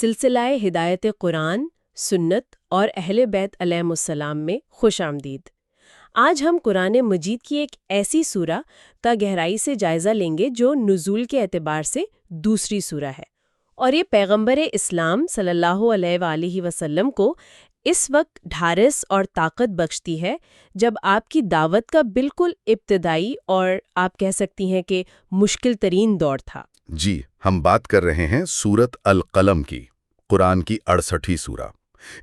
سلسلہ ہدایت قرآن، سنت اور اہل بیت علیہم السلام میں خوش آمدید۔ آج ہم قرآن مجید کی ایک ایسی سورہ کا گہرائی سے جائزہ لیں گے جو نزول کے اعتبار سے دوسری سورہ ہے، اور یہ پیغمبر اسلام صلی اللہ علیہ وآلہ وسلم کو اس وقت ڈھارس اور طاقت بخشتی ہے جب آپ کی دعوت کا بالکل ابتدائی اور آپ کہہ سکتی ہیں کہ مشکل ترین دور تھا۔ جی، ہم بات کر رہے ہیں سورت القلم کی، قرآن کی 68 سورہ۔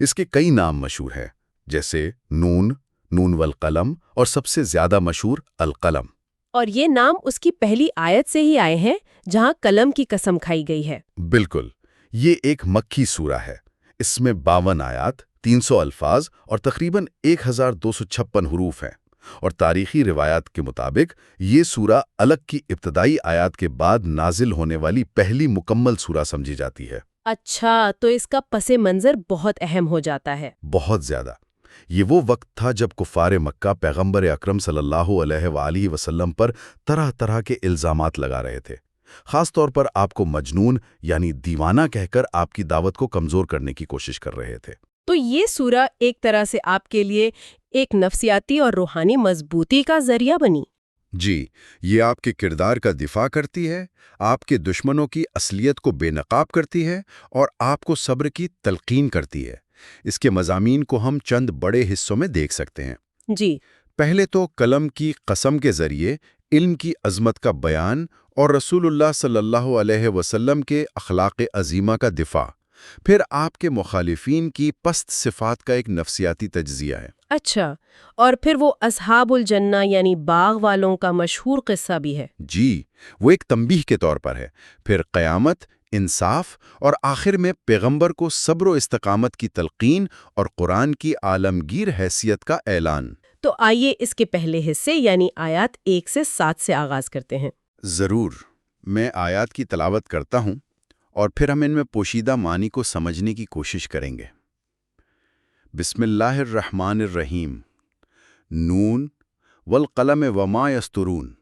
اس کے کئی نام مشہور ہیں، جیسے نون، نون والقلم، اور سب سے زیادہ مشہور القلم۔ اور یہ نام اس کی پہلی آیت سے ہی آئے ہیں جہاں قلم کی قسم کھائی گئی ہے۔ بالکل، یہ ایک مکی سورہ ہے۔ اس میں 52 آیات، 300 الفاظ اور تقریباً 1256 حروف ہیں، اور تاریخی روایات کے مطابق یہ سورہ الگ کی ابتدائی آیات کے بعد نازل ہونے والی پہلی مکمل سورہ سمجھی جاتی ہے۔ اچھا، تو اس کا پس منظر بہت اہم ہو جاتا ہے۔ بہت زیادہ۔ یہ وہ وقت تھا جب کفار مکہ پیغمبر اکرم صلی اللہ علیہ وآلہ وسلم پر طرح طرح کے الزامات لگا رہے تھے، خاص طور پر آپ کو مجنون یعنی دیوانہ کہہ کر آپ کی دعوت کو کمزور کرنے کی کوشش کر رہے تھے۔ تو یہ سورہ ایک طرح سے آپ کے لیے ایک نفسیاتی اور روحانی مضبوطی کا ذریعہ بنی۔ جی، یہ آپ کے کردار کا دفاع کرتی ہے، آپ کے دشمنوں کی اصلیت کو بے نقاب کرتی ہے اور آپ کو صبر کی تلقین کرتی ہے۔ اس کے مضامین کو ہم چند بڑے حصوں میں دیکھ سکتے ہیں۔ جی، پہلے تو قلم کی قسم کے ذریعے علم کی عظمت کا بیان اور رسول اللہ صلی اللہ علیہ وسلم کے اخلاق عظیمہ کا دفاع، پھر آپ کے مخالفین کی پست صفات کا ایک نفسیاتی تجزیہ ہے۔ اچھا، اور پھر وہ اصحاب الجنہ یعنی باغ والوں کا مشہور قصہ بھی ہے۔ جی، وہ ایک تنبیہ کے طور پر ہے۔ پھر قیامت، انصاف، اور آخر میں پیغمبر کو صبر و استقامت کی تلقین اور قرآن کی عالمگیر حیثیت کا اعلان۔ تو آئیے اس کے پہلے حصے یعنی آیات 1 سے 7 سے آغاز کرتے ہیں۔ ضرور، میں آیات کی تلاوت کرتا ہوں اور پھر ہم ان میں پوشیدہ معنی کو سمجھنے کی کوشش کریں گے۔ بسم اللہ الرحمن الرحیم۔ نون والقلم وما یسطرون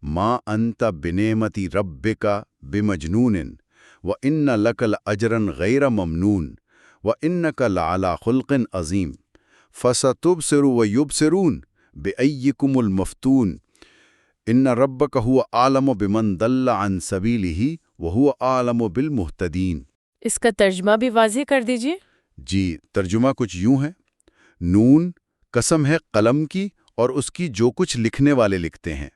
ما انت بنعمت ربک بمجنون وان لک لاجرا غیر ممنون وانک لعلی خلق عظیم فستبصر ویبصرون بأیکم المفتون ان ربک هو اعلم بمن ضل عن سبیلہ وهو اعلم بالمہتدین۔ اس کا ترجمہ بھی واضح کر دیجیے۔ جی، ترجمہ کچھ یوں ہے۔ نون، قسم ہے قلم کی اور اس کی جو کچھ لکھنے والے لکھتے ہیں۔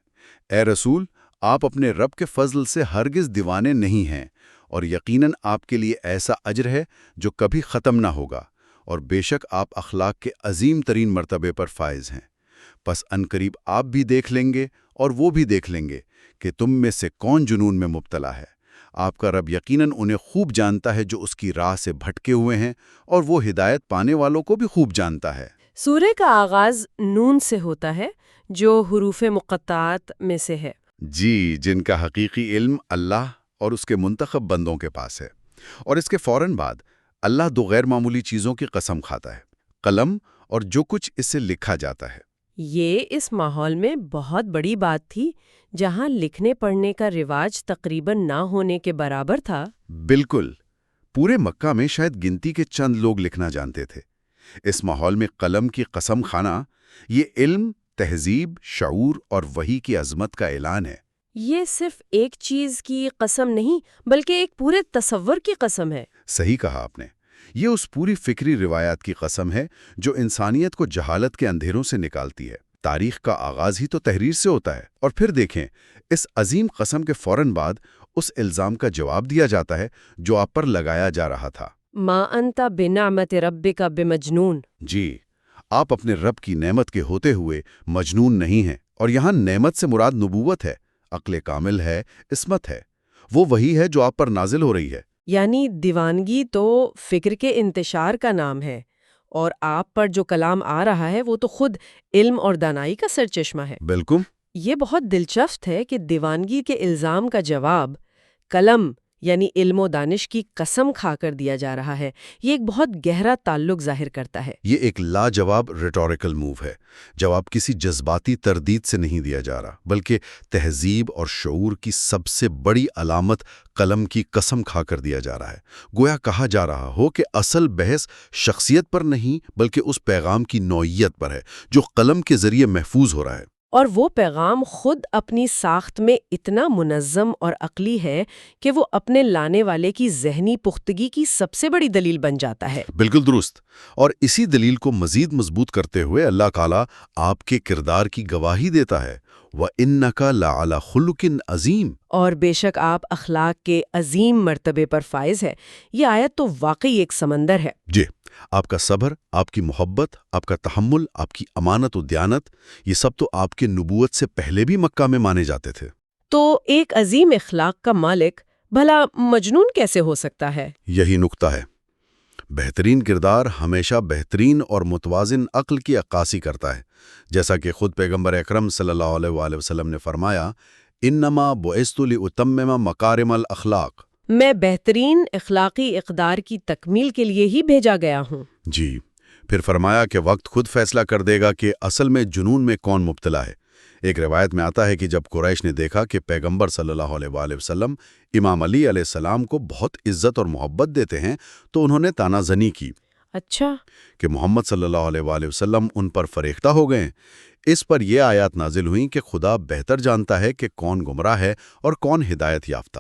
اے رسول، آپ اپنے رب کے فضل سے ہرگز دیوانے نہیں ہیں، اور یقیناً آپ کے لیے ایسا اجر ہے جو کبھی ختم نہ ہوگا، اور بے شک آپ اخلاق کے عظیم ترین مرتبے پر فائز ہیں۔ پس عنقریب آپ بھی دیکھ لیں گے اور وہ بھی دیکھ لیں گے کہ تم میں سے کون جنون میں مبتلا ہے۔ آپ کا رب یقیناً انہیں خوب جانتا ہے جو اس کی راہ سے بھٹکے ہوئے ہیں، اور وہ ہدایت پانے والوں کو بھی خوب جانتا ہے۔ سورہ کا آغاز نون سے ہوتا ہے جو حروف مقطعات میں سے ہے۔ جی، جن کا حقیقی علم اللہ اور اس کے منتخب بندوں کے پاس ہے۔ اور اس کے فوراً بعد اللہ دو غیر معمولی چیزوں کی قسم کھاتا ہے: قلم اور جو کچھ اس سے لکھا جاتا ہے۔ یہ اس ماحول میں بہت بڑی بات تھی جہاں لکھنے پڑھنے کا رواج تقریباً نہ ہونے کے برابر تھا۔ بالکل، پورے مکہ میں شاید گنتی کے چند لوگ لکھنا جانتے تھے۔ اس ماحول میں قلم کی قسم کھانا، یہ علم، تہذیب، شعور اور وحی کی عظمت کا اعلان ہے۔ یہ صرف ایک چیز کی قسم نہیں بلکہ ایک پورے تصور کی قسم ہے۔ صحیح کہا آپ نے۔ یہ اس پوری فکری روایات کی قسم ہے جو انسانیت کو جہالت کے اندھیروں سے نکالتی ہے۔ تاریخ کا آغاز ہی تو تحریر سے ہوتا ہے، اور پھر دیکھیں اس عظیم قسم کے فوراً بعد اس الزام کا جواب دیا جاتا ہے جو آپ پر لگایا جا رہا تھا۔ ما انت بنعمت ربک بمجنون۔ جی، آپ اپنے رب کی نعمت کے ہوتے ہوئے مجنون نہیں ہیں، اور یہاں نعمت سے مراد نبوت ہے، عقل کامل ہے، عصمت ہے، وہ وہی ہے جو آپ پر نازل ہو رہی ہے۔ یعنی دیوانگی تو فکر کے انتشار کا نام ہے، اور آپ پر جو کلام آ رہا ہے وہ تو خود علم اور دانائی کا سرچشمہ ہے۔ بالکل۔ یہ بہت دلچسپ ہے کہ دیوانگی کے الزام کا جواب قلم یعنی علم و دانش کی قسم کھا کر دیا جا رہا ہے، یہ ایک بہت گہرا تعلق ظاہر کرتا ہے۔ یہ ایک لاجواب ریٹوریکل موو ہے۔ جواب کسی جذباتی تردید سے نہیں دیا جا رہا، بلکہ تہذیب اور شعور کی سب سے بڑی علامت قلم کی قسم کھا کر دیا جا رہا ہے۔ گویا کہا جا رہا ہو کہ اصل بحث شخصیت پر نہیں بلکہ اس پیغام کی نوعیت پر ہے جو قلم کے ذریعے محفوظ ہو رہا ہے۔ اور وہ پیغام خود اپنی ساخت میں اتنا منظم اور عقلی ہے کہ وہ اپنے لانے والے کی ذہنی پختگی کی سب سے بڑی دلیل بن جاتا ہے۔ بالکل درست۔ اور اسی دلیل کو مزید مضبوط کرتے ہوئے اللہ تعالیٰ آپ کے کردار کی گواہی دیتا ہے، وَإِنَّكَ لَعَلَى خُلُقٍ عَظِيمٍ۔ اور بے شک آپ اخلاق کے عظیم مرتبے پر فائز ہے۔ یہ آیت تو واقعی ایک سمندر ہے۔ جی، آپ کا صبر، آپ کی محبت، آپ کا تحمل، آپ کی امانت و دیانت، یہ سب تو آپ کے نبوت سے پہلے بھی مکہ میں مانے جاتے تھے۔ تو ایک عظیم اخلاق کا مالک بھلا مجنون کیسے ہو سکتا ہے؟ یہی نکتہ ہے۔ بہترین کردار ہمیشہ بہترین اور متوازن عقل کی عکاسی کرتا ہے، جیسا کہ خود پیغمبر اکرم صلی اللہ علیہ وآلہ وسلم نے فرمایا، انما بعثت لاتمم مکارم الاخلاق۔ میں بہترین اخلاقی اقدار کی تکمیل کے لیے ہی بھیجا گیا ہوں۔ جی، پھر فرمایا کہ وقت خود فیصلہ کر دے گا کہ اصل میں جنون میں کون مبتلا ہے۔ ایک روایت میں آتا ہے کہ جب قریش نے دیکھا کہ پیغمبر صلی اللہ علیہ وآلہ وسلم امام علی علیہ السلام کو بہت عزت اور محبت دیتے ہیں تو انہوں نے تانا زنی کی۔ اچھا، کہ محمد صلی اللہ علیہ وآلہ وسلم ان پر فریختہ ہو گئے۔ اس پر یہ آیات نازل ہوئیں کہ خدا بہتر جانتا ہے کہ کون گمراہ ہے اور کون ہدایت یافتہ۔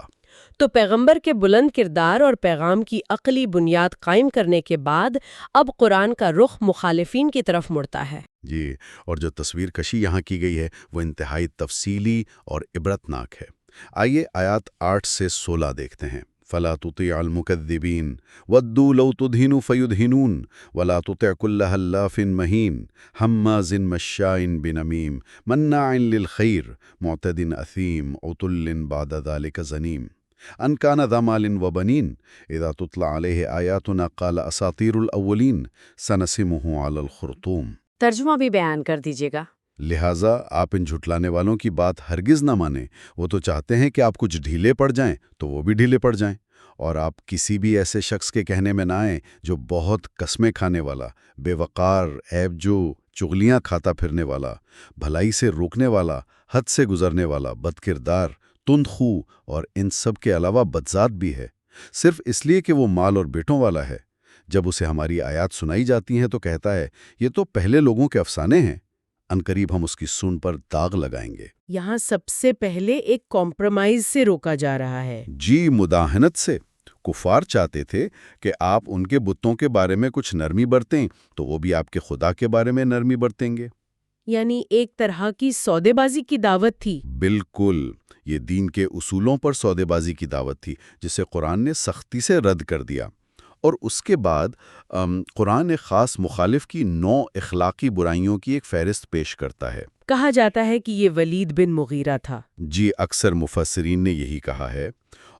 تو پیغمبر کے بلند کردار اور پیغام کی عقلی بنیاد قائم کرنے کے بعد اب قرآن کا رخ مخالفین کی طرف مڑتا ہے۔ جی، اور جو تصویر کشی یہاں کی گئی ہے وہ انتہائی تفصیلی اور عبرتناک ہے۔ آئیے آیات 8 سے 16 دیکھتے ہیں۔ فَلَا تُطِعْ الْمُكَذِّبِينَ وَدُّوا لَوْ تُدْهِنُ فَيُدْهِنُونَ وَلَا تُطِعْ كُلَّ حَلَّافٍ مَّهِينٍ هَمَّازٍ مَّشَّاءٍ بِنَمِيمٍ مَّنَّاعٍ لِّلْخَيْرِ مُعْتَدٍ أَثِيمٍ عُتُلٍّ بَعْدَ ذَلِكَ زَنِيمٍ أَن كَانَ ذَا مَالٍ وَبَنِينَ إِذَا تُتْلَىٰ عَلَيْهِ آيَاتُنَا قَالَ أَسَاطِيرُ الْأَوَّلِينَ سَنَسِمُهُ عَلَى الْخُرْطُومِ۔ ترجمہ بھی بیان کر دیجیے گا۔ لہٰذا آپ ان جھٹلانے والوں کی بات ہرگز نہ مانیں۔ وہ تو چاہتے ہیں کہ آپ کچھ ڈھیلے پڑ جائیں تو وہ بھی ڈھیلے پڑ جائیں، اور آپ کسی بھی ایسے شخص کے کہنے میں نہ آئیں جو بہت قسمیں کھانے والا، بے وقار، عیب جو، چغلیاں کھاتا پھرنے والا، بھلائی سے روکنے والا، حد سے گزرنے والا، بد کردار، تند خو اور ان سب کے علاوہ بدذات بھی ہے، صرف اس لیے کہ وہ مال اور بیٹوں والا ہے۔ جب اسے ہماری آیات سنائی جاتی ہیں تو کہتا ہے یہ تو پہلے لوگوں کے افسانے ہیں، عنقریب ہم اس کی سن پر داغ لگائیں گے۔ یہاں سب سے پہلے ایک کمپرومائز سے روکا جا رہا ہے۔ جی، مداہنت سے۔ کفار چاہتے تھے کہ آپ ان کے بتوں کے بارے میں کچھ نرمی برتیں تو وہ بھی آپ کے خدا کے بارے میں نرمی برتیں گے۔ یعنی ایک طرح کی سودے بازی کی دعوت تھی۔ بالکل، یہ دین کے اصولوں پر سودے بازی کی دعوت تھی جسے قرآن نے سختی سے رد کر دیا۔ اور اس کے بعد قرآن ایک خاص مخالف کی 9 اخلاقی برائیوں کی ایک فہرست پیش کرتا ہے۔ کہا جاتا ہے کہ یہ ولید بن مغیرہ تھا۔ جی، اکثر مفسرین نے یہی کہا ہے،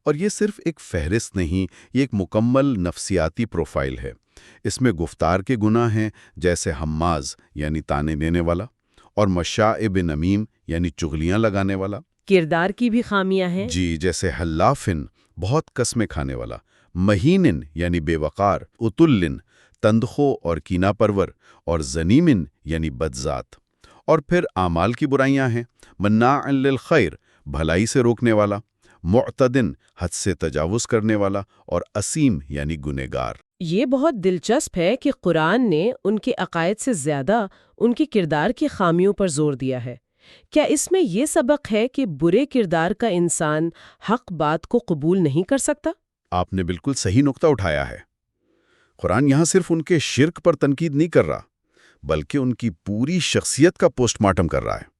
اور یہ صرف ایک فہرست نہیں، یہ ایک مکمل نفسیاتی پروفائل ہے۔ اس میں گفتار کے گناہ ہیں جیسے حماز یعنی تانے دینے والا، اور مشاء بنمیم یعنی چغلیاں لگانے والا۔ کردار کی بھی خامیاں ہیں۔ جی، جیسے حلافن بہت قسمیں کھانے والا، مہینن یعنی بے وقار، اتلن تندخو اور کینہ پرور، اور زنیمن یعنی بدذات۔ اور پھر اعمال کی برائیاں ہیں، مناع للخیر بھلائی سے روکنے والا، معتدن حد سے تجاوز کرنے والا، اور اسیم یعنی گنہگار۔ یہ بہت دلچسپ ہے کہ قرآن نے ان کے عقائد سے زیادہ ان کے کردار کی خامیوں پر زور دیا ہے۔ کیا اس میں یہ سبق ہے کہ برے کردار کا انسان حق بات کو قبول نہیں کر سکتا؟ آپ نے بالکل صحیح نقطہ اٹھایا ہے۔ قرآن یہاں صرف ان کے شرک پر تنقید نہیں کر رہا، بلکہ ان کی پوری شخصیت کا پوسٹ مارٹم کر رہا ہے۔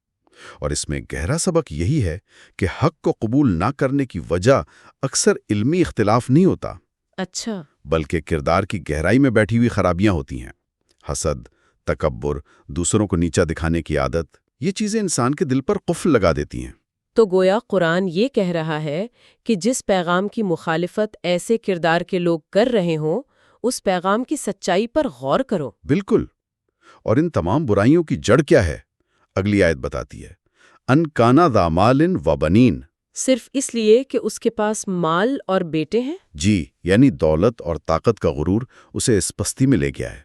اور اس میں گہرا سبق یہی ہے کہ حق کو قبول نہ کرنے کی وجہ اکثر علمی اختلاف نہیں ہوتا، اچھا، بلکہ کردار کی گہرائی میں بیٹھی ہوئی خرابیاں ہوتی ہیں۔ حسد، تکبر، دوسروں کو نیچا دکھانے کی عادت، یہ چیزیں انسان کے دل پر قفل لگا دیتی ہیں۔ تو گویا قرآن یہ کہہ رہا ہے کہ جس پیغام کی مخالفت ایسے کردار کے لوگ کر رہے ہوں، اس پیغام کی سچائی پر غور کرو۔ بالکل۔ اور ان تمام برائیوں کی جڑ کیا ہے؟ اگلی آیت بتاتی ہے، ان کانا ذا مال و بنین صرف اس لیے کہ اس کے پاس مال اور بیٹے ہیں؟ جی، یعنی دولت اور طاقت کا غرور اسے اس پستی میں لے گیا ہے،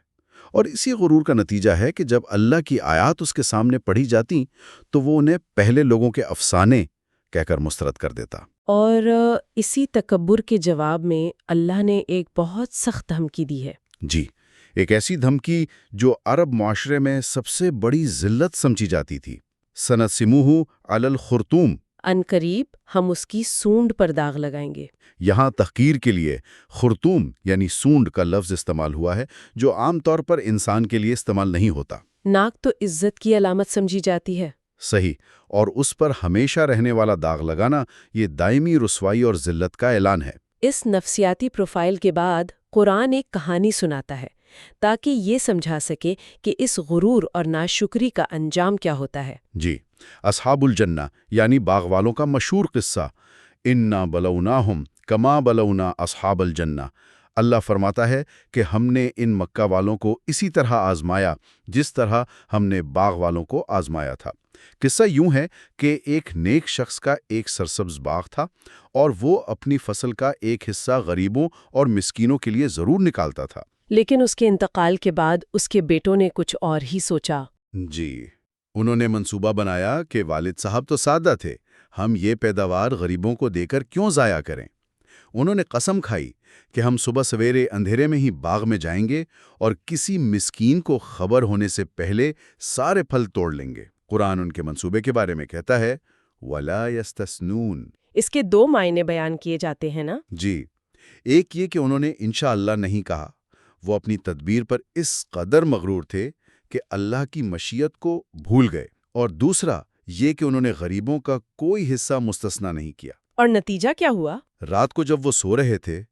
اور اسی غرور کا نتیجہ ہے کہ جب اللہ کی آیات اس کے سامنے پڑھی جاتی تو وہ انہیں پہلے لوگوں کے افسانے کہہ کر مسترد کر دیتا۔ اور اسی تکبر کے جواب میں اللہ نے ایک بہت سخت دھمکی دی ہے۔ جی، ایک ایسی دھمکی جو عرب معاشرے میں سب سے بڑی ذلت سمجھی جاتی تھی۔ سنسموہ علی الخرطوم، عنقریب ہم اس کی سونڈ پر داغ لگائیں گے۔ یہاں تحقیر کے لیے خرطوم یعنی سونڈ کا لفظ استعمال ہوا ہے، جو عام طور پر انسان کے لیے استعمال نہیں ہوتا۔ ناک تو عزت کی علامت سمجھی جاتی ہے۔ صحیح، اور اس پر ہمیشہ رہنے والا داغ لگانا یہ دائمی رسوائی اور ذلت کا اعلان ہے۔ اس نفسیاتی پروفائل کے بعد قرآن ایک کہانی سناتا ہے تاکہ یہ سمجھا سکے کہ اس غرور اور ناشکری کا انجام کیا ہوتا ہے۔ جی، اصحاب الجنہ یعنی باغ والوں کا مشہور قصہ، انا بلوناہم کما بلونا اصحاب الجنہ۔ اللہ فرماتا ہے کہ ہم نے ان مکہ والوں کو اسی طرح آزمایا جس طرح ہم نے باغ والوں کو آزمایا تھا۔ قصہ یوں ہے کہ ایک نیک شخص کا ایک سرسبز باغ تھا اور وہ اپنی فصل کا ایک حصہ غریبوں اور مسکینوں کے لیے ضرور نکالتا تھا۔ لیکن اس کے انتقال کے بعد اس کے بیٹوں نے کچھ اور ہی سوچا۔ جی، انہوں نے منصوبہ بنایا کہ والد صاحب تو سادہ تھے، ہم یہ پیداوار غریبوں کو دے کر کیوں ضائع کریں۔ انہوں نے قسم کھائی کہ ہم صبح سویرے اندھیرے میں ہی باغ میں جائیں گے اور کسی مسکین کو خبر ہونے سے پہلے سارے پھل توڑ لیں گے۔ قرآن ان کے منصوبے کے بارے میں کہتا ہے وَلَا يَسْتَثْنُونَ۔ اس کے دو معنی بیان کیے جاتے ہیں نا؟ جی، ایک یہ کہ انہوں نے انشاءاللہ نہیں کہا، وہ اپنی تدبیر پر اس قدر مغرور تھے کہ اللہ کی مشیت کو بھول گئے، اور دوسرا یہ کہ انہوں نے غریبوں کا کوئی حصہ مستثنیٰ نہیں کیا۔ اور نتیجہ کیا ہوا؟ رات کو جب وہ سو رہے تھے،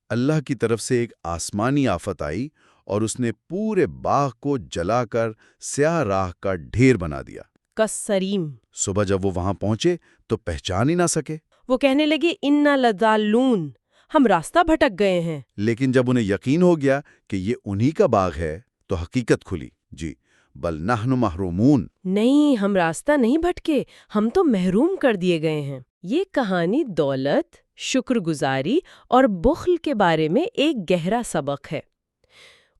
اللہ کی طرف سے ایک آسمانی آفت آئی اور اس نے پورے باغ کو جلا کر سیاہ راکھ کا ڈھیر بنا دیا۔ کسریم۔ صبح جب وہ وہاں پہنچے تو پہچان ہی نہ سکے۔ وہ کہنے لگے انا لضالون، ہم راستہ بھٹک گئے ہیں۔ لیکن جب انہیں یقین ہو گیا کہ یہ انہی کا باغ ہے تو حقیقت کھلی۔ جی، بل نحن محرومون۔ نہیں، ہم راستہ نہیں بھٹکے، ہم تو محروم کر دیے گئے ہیں۔ یہ کہانی دولت، شکر گزاری اور بخل کے بارے میں ایک گہرا سبق ہے۔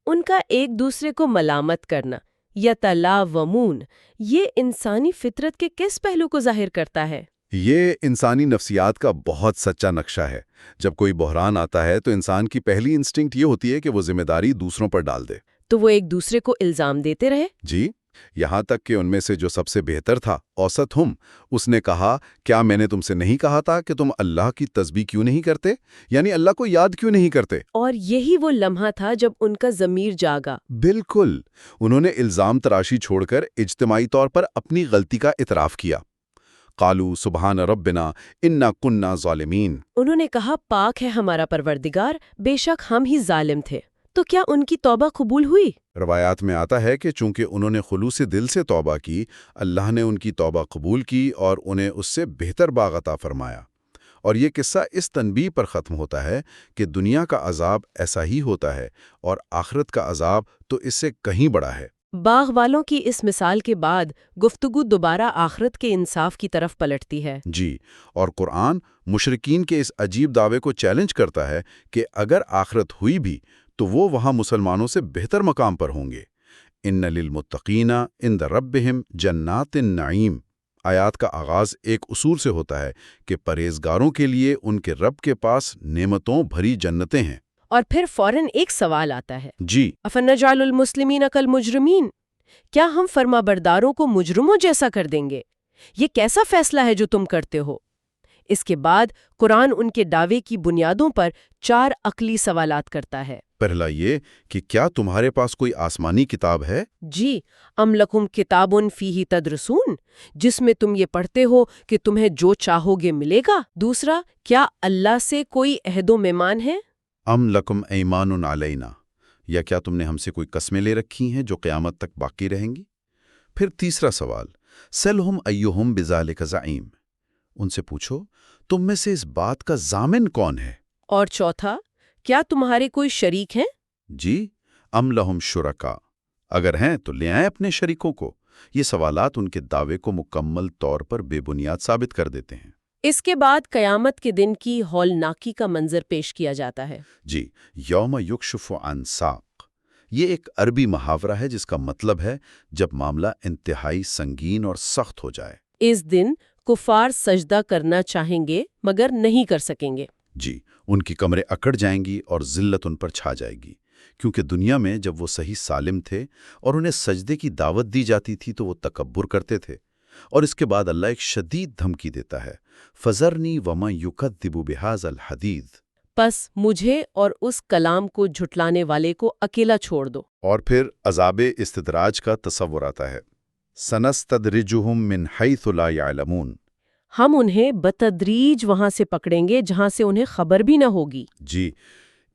ان کا ایک دوسرے کو ملامت کرنا، یتلاومون، یہ انسانی فطرت کے کس پہلو کو ظاہر کرتا ہے؟ یہ انسانی نفسیات کا بہت سچا نقشہ ہے۔ جب کوئی بحران آتا ہے تو انسان کی پہلی انسٹنکٹ یہ ہوتی ہے کہ وہ ذمہ داری دوسروں پر ڈال دے۔ تو وہ ایک دوسرے کو الزام دیتے رہے؟ جی، یہاں تک کہ ان میں سے جو سب سے بہتر تھا، اوسط اس نے کہا، کیا میں نے تم سے نہیں کہا تھا کہ تم اللہ کی تسبیح کیوں نہیں کرتے؟ یعنی اللہ کو یاد کیوں نہیں کرتے؟ اور یہی وہ لمحہ تھا جب ان کا ضمیر جاگا۔ بالکل، انہوں نے الزام تراشی چھوڑ کر اجتماعی طور پر اپنی غلطی کا اعتراف کیا۔ قالوا سبحان ربنا انا كنا ظالمین۔ انہوں نے کہا پاک ہے ہمارا پروردگار، بے شک ہم ہی ظالم تھے۔ تو کیا ان کی توبہ قبول ہوئی؟ روایات میں آتا ہے کہ چونکہ انہوں نے خلوص دل سے توبہ کی، اللہ نے ان کی توبہ قبول کی اور انہیں اس سے بہتر باغ عطا فرمایا۔ اور یہ قصہ اس تنبیہ پر ختم ہوتا ہے کہ دنیا کا عذاب ایسا ہی ہوتا ہے اور آخرت کا عذاب تو اس سے کہیں بڑا ہے۔ باغ والوں کی اس مثال کے بعد گفتگو دوبارہ آخرت کے انصاف کی طرف پلٹتی ہے۔ جی، اور قرآن مشرکین کے اس عجیب دعوے کو چیلنج کرتا ہے کہ اگر آخرت ہوئی بھی تو وہ وہاں مسلمانوں سے بہتر مقام پر ہوں گے۔ ان للمتقین عند ربہم جنات النعیم۔ آیات کا آغاز ایک اصول سے ہوتا ہے کہ پرہیزگاروں کے لیے ان کے رب کے پاس نعمتوں بھری جنتیں ہیں۔ اور پھر فوراً ایک سوال آتا ہے، جی، افنجعل المسلمین کالمجرمین، کیا ہم فرما برداروں کو مجرموں جیسا کر دیں گے؟ یہ کیسا فیصلہ ہے جو تم کرتے ہو؟ اس کے بعد قرآن ان کے دعوے کی بنیادوں پر 4 عقلی سوالات کرتا ہے۔ پہلا یہ کہ کیا تمہارے پاس کوئی آسمانی کتاب ہے؟ جی، ام لکم کتاب فیہ تدرسون، جس میں تم یہ پڑھتے ہو کہ تمہیں جو چاہو گے ملے گا۔ دوسرا، کیا اللہ سے کوئی عہد و پیمان ہے؟ ام لکم ایمان علینا، یا کیا تم نے ہم سے کوئی قسمیں لے رکھی ہیں جو قیامت تک باقی رہیں گی؟ پھر تیسرا سوال، سلہم ایہم بذالک زعیم، ان سے پوچھو تم میں سے اس بات کا ضامن کون ہے؟ اور چوتھا، کیا تمہارے کوئی شریک ہیں؟ جی، ام لہم شرکا، اگر ہیں تو لے آئیں اپنے شریکوں کو۔ یہ سوالات ان کے دعوے کو مکمل طور پر بے بنیاد ثابت کر دیتے ہیں۔ اس کے بعد قیامت کے دن کی ہولناکی کا منظر پیش کیا جاتا ہے۔ جی، یوم یکشف عن ساق، یہ ایک عربی محاورہ ہے جس کا مطلب ہے جب معاملہ انتہائی سنگین اور سخت ہو جائے۔ اس دن کفار سجدہ کرنا چاہیں گے مگر نہیں کر سکیں گے۔ جی، ان کی کمریں اکڑ جائیں گی اور ذلت ان پر چھا جائے گی، کیونکہ دنیا میں جب وہ صحیح سالم تھے اور انہیں سجدے کی دعوت دی جاتی تھی تو وہ تکبر کرتے تھے، اور اس کے بعد اللہ ایک شدید دھمکی دیتا ہے، فَذَرْنِي وَمَن يُكَذِّبُ بِهَذَا الْحَدِيثِ، پس مجھے اور اس کلام کو جھٹلانے والے کو اکیلا چھوڑ دو۔ اور پھر عذاب استدراج کا تصور آتا ہے، سَنَسْتَدْرِجُهُم مِّنْ حَيْثُ لَا يَعْلَمُونَ، ہم انہیں بتدریج وہاں سے پکڑیں گے جہاں سے انہیں خبر بھی نہ ہوگی۔ جی،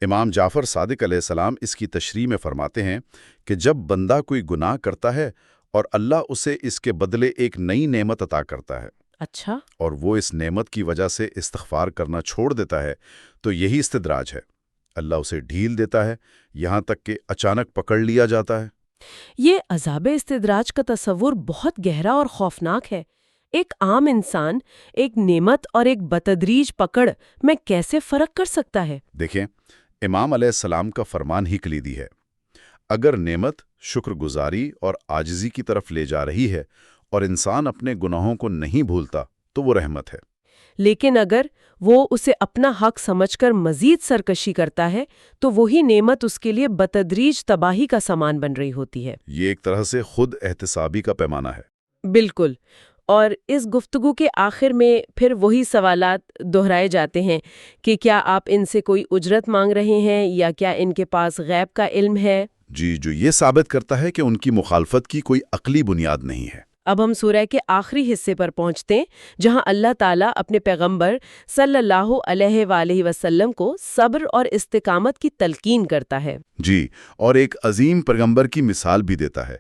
امام جعفر صادق علیہ السلام اس کی تشریح میں فرماتے ہیں کہ جب بندہ کوئی گناہ کرتا ہے اور اللہ اسے اس کے بدلے ایک نئی نعمت عطا کرتا ہے، اچھا، اور وہ اس نعمت کی وجہ سے استغفار کرنا چھوڑ دیتا ہے، تو یہی استدراج ہے۔ اللہ اسے ڈھیل دیتا ہے، یہاں تک کہ اچانک پکڑ لیا جاتا ہے۔ یہ عذاب استدراج کا تصور بہت گہرا اور خوفناک ہے۔ ایک عام انسان ایک نعمت اور ایک بتدریج پکڑ میں کیسے فرق کر سکتا ہے؟ دیکھیں، امام علیہ السلام کا فرمان ہی کلیدی ہے۔ اگر نعمت شکر گزاری اور عاجزی کی طرف لے جا رہی ہے اور انسان اپنے گناہوں کو نہیں بھولتا تو وہ رحمت ہے۔ لیکن اگر وہ اسے اپنا حق سمجھ کر مزید سرکشی کرتا ہے تو وہی نعمت اس کے لیے بتدریج تباہی کا سامان بن رہی ہوتی ہے۔ یہ ایک طرح سے خود احتسابی کا پیمانہ ہے۔ بالکل، اور اس گفتگو کے آخر میں پھر وہی سوالات دہرائے جاتے ہیں کہ کیا آپ ان سے کوئی اجرت مانگ رہے ہیں یا کیا ان کے پاس غیب کا علم ہے؟ جی، جو یہ ثابت کرتا ہے کہ ان کی مخالفت کی کوئی عقلی بنیاد نہیں ہے۔ اب ہم سورہ کے آخری حصے پر پہنچتے ہیں جہاں اللہ تعالیٰ اپنے پیغمبر صلی اللہ علیہ وآلہ وسلم کو صبر اور استقامت کی تلقین کرتا ہے۔ جی، اور ایک عظیم پیغمبر کی مثال بھی دیتا ہے،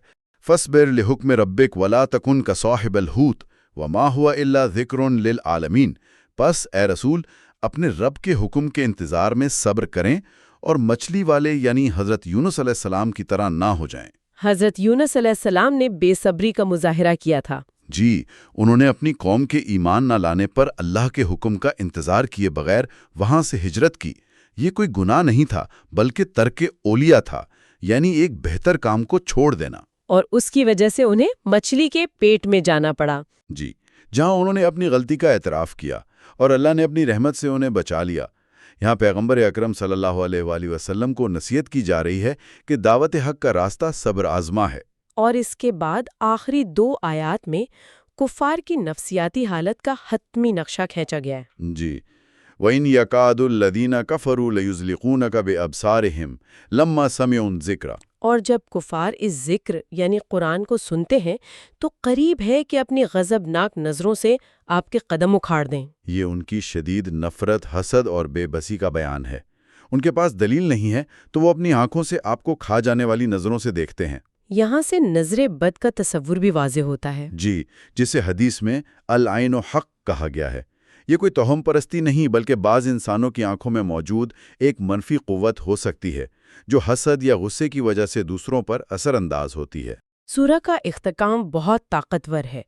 فَاصْبِرْ لِحُکْمِ رَبِّكَ وَلَا تَكُنْ كَصَاحِبِ الْحُوتِ وَمَا هُوَ إِلَّا ذِكْرٌ لِلْعَالَمِينَ، پس اے رسول اپنے رب کے حکم کے انتظار میں صبر کریں اور مچھلی والے یعنی حضرت یونس علیہ السلام کی طرح نہ ہو جائیں۔ حضرت یونس علیہ السلام نے بے صبری کا مظاہرہ کیا تھا۔ جی، انہوں نے اپنی قوم کے ایمان نہ لانے پر اللہ کے حکم کا انتظار کیے بغیر وہاں سے ہجرت کی۔ یہ کوئی گناہ نہیں تھا بلکہ ترک اولیہ تھا، یعنی ایک بہتر کام کو چھوڑ دینا۔ اور اس کی وجہ سے انہیں مچھلی کے پیٹ میں جانا پڑا۔ جی، جہاں انہوں نے اپنی غلطی کا اعتراف کیا اور اللہ نے اپنی رحمت سے انہیں بچا لیا۔ یہاں پیغمبر اکرم صلی اللہ علیہ وآلہ وسلم کو نصیحت کی جا رہی ہے کہ دعوت حق کا راستہ صبر آزما ہے۔ اور اس کے بعد آخری 2 آیات میں کفار کی نفسیاتی حالت کا حتمی نقشہ کھینچا گیا ہے۔ جی، وَإِنْ يَكَادُ الَّذِينَ كَفَرُوا لَيُزْلِقُونَكَ بِأَبْصَارِهِمْ لَمَّا سَمِعُوا الذِّكْرَ، اور جب کفار اس ذکر یعنی قرآن کو سنتے ہیں تو قریب ہے کہ اپنی غضبناک نظروں سے آپ کے قدم اکھاڑ دیں۔ یہ ان کی شدید نفرت، حسد اور بے بسی کا بیان ہے۔ ان کے پاس دلیل نہیں ہے تو وہ اپنی آنکھوں سے آپ کو کھا جانے والی نظروں سے دیکھتے ہیں۔ یہاں سے نظر بد کا تصور بھی واضح ہوتا ہے۔ جی، جسے حدیث میں العین حق کہا گیا ہے۔ یہ کوئی توہم پرستی نہیں بلکہ بعض انسانوں کی آنکھوں میں موجود ایک منفی قوت ہو سکتی ہے جو حسد یا غصے کی وجہ سے دوسروں پر اثر انداز ہوتی ہے۔ سورہ کا اختتام بہت طاقتور ہے۔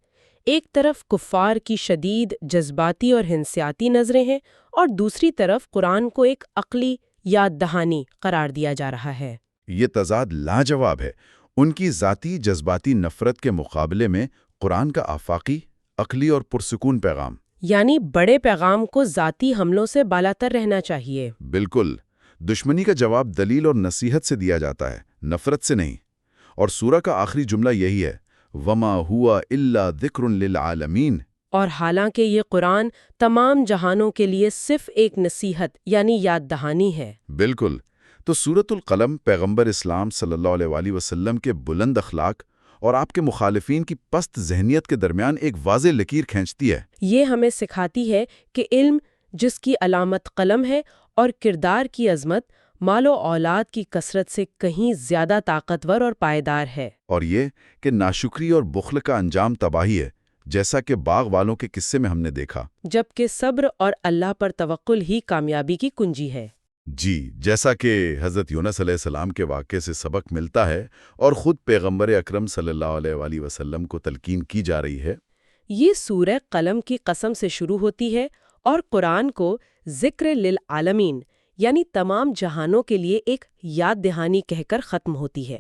ایک طرف کفار کی شدید جذباتی اور ہنسیاتی نظریں ہیں اور دوسری طرف قرآن کو ایک عقلی یاد دہانی قرار دیا جا رہا ہے۔ یہ تضاد لاجواب ہے۔ ان کی ذاتی جذباتی نفرت کے مقابلے میں قرآن کا آفاقی، عقلی اور پرسکون پیغام، یعنی بڑے پیغام کو ذاتی حملوں سے بالاتر رہنا چاہیے۔ بالکل، دشمنی کا جواب دلیل اور نصیحت سے دیا جاتا ہے، نفرت سے نہیں۔ اور سورہ کا آخری جملہ یہی ہے، وَمَا هُوَ إِلَّا ذِكْرٌ لِلْعَالَمِينَ، اور حالانکہ یہ قرآن تمام جہانوں کے لیے صرف ایک نصیحت یعنی یاد دہانی ہے۔ بالکل۔ تو سورۃ القلم پیغمبر اسلام صلی اللہ علیہ وآلہ وسلم کے بلند اخلاق اور آپ کے مخالفین کی پست ذہنیت کے درمیان ایک واضح لکیر کھینچتی ہے۔ یہ ہمیں سکھاتی ہے کہ علم جس کی علامت قلم ہے اور کردار کی عظمت مال و اولاد کی کثرت سے کہیں زیادہ طاقتور اور پائیدار ہے۔ اور یہ کہ ناشکری اور بخل کا انجام تباہی ہے، جیسا کہ باغ والوں کے قصے میں ہم نے دیکھا۔ جبکہ صبر اور اللہ پر توکل ہی کامیابی کی کنجی ہے۔ جی، جیسا کہ حضرت یونس علیہ السلام کے واقعے سے سبق ملتا ہے اور خود پیغمبر اکرم صلی اللہ علیہ وآلہ وسلم کو تلقین کی جا رہی ہے۔ یہ سورہ قلم کی قسم سے شروع ہوتی ہے اور قرآن کو ذکر للعالمین یعنی تمام جہانوں کے لیے ایک یاد دہانی کہہ کر ختم ہوتی ہے۔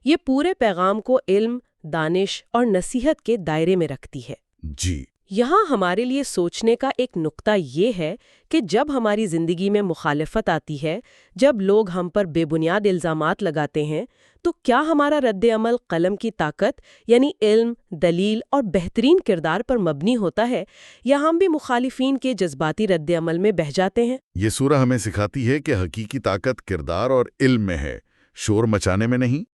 یہ پورے پیغام کو علم، دانش اور نصیحت کے دائرے میں رکھتی ہے۔ جی، یہاں ہمارے لیے سوچنے کا ایک نقطہ یہ ہے کہ جب ہماری زندگی میں مخالفت آتی ہے، جب لوگ ہم پر بے بنیاد الزامات لگاتے ہیں، تو کیا ہمارا رد عمل قلم کی طاقت یعنی علم، دلیل اور بہترین کردار پر مبنی ہوتا ہے، یا ہم بھی مخالفین کے جذباتی رد عمل میں بہہ جاتے ہیں؟ یہ سورہ ہمیں سکھاتی ہے کہ حقیقی طاقت کردار اور علم میں ہے، شور مچانے میں نہیں۔